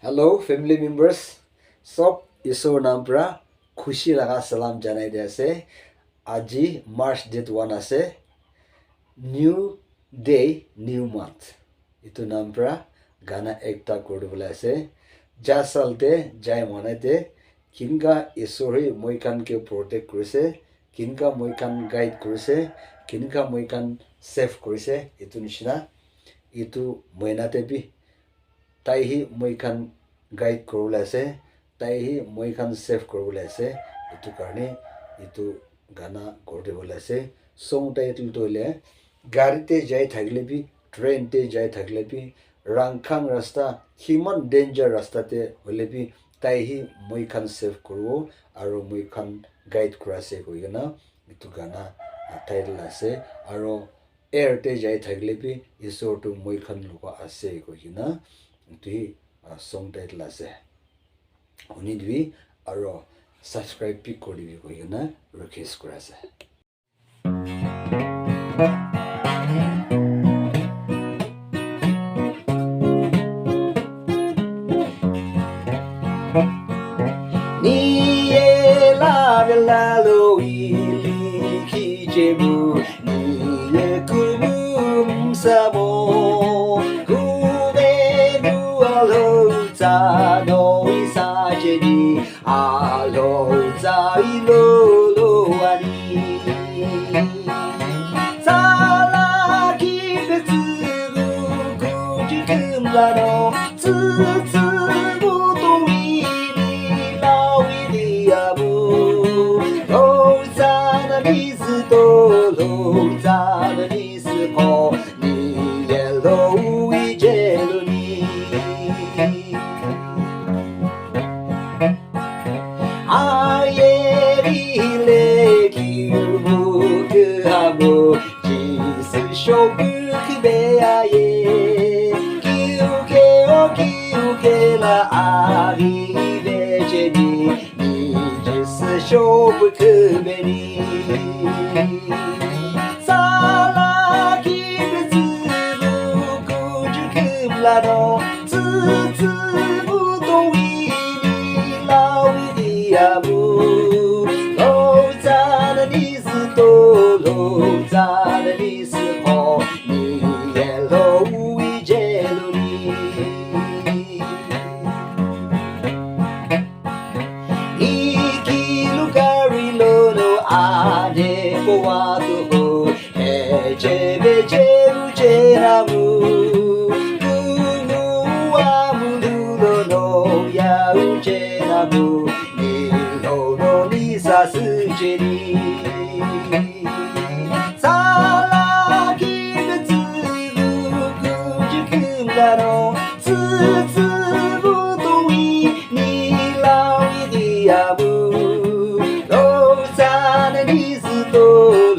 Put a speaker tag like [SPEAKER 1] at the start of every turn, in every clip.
[SPEAKER 1] Hello family members, sob Isor nampra khushi laga salam janai dia ase. Aji March date 1 ase. New day, new month. Itu nampra gana ekta kodibula ase. Ja salte jai manaite kinga Isori moikan ke protect kurise, kinga moikan guide kurise, kinga moikan save kurise. Itu nishina itu moinate bi taihi moikan guide korula ase, taihi moikan save korula ase. Itu karne itu gana kordibola ase. Song title toile gari te jai thakle bi, train te jai thakle bi, rangkhang rasta himan danger rasta te hole bi taihi moikan save korbo aro moikan guide korase koigena itu gana title ase. Aro air te jai thakle bi isor tu moikan luka ase koigena itu song title ase. Onidwi aro subscribe pi koribi koigena request korase. Niye lalo ili kijebu niye kumum samo kumenu alo no isajeni alo ilo lo ani sala kibetsu kujikum lano tsu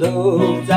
[SPEAKER 1] Lo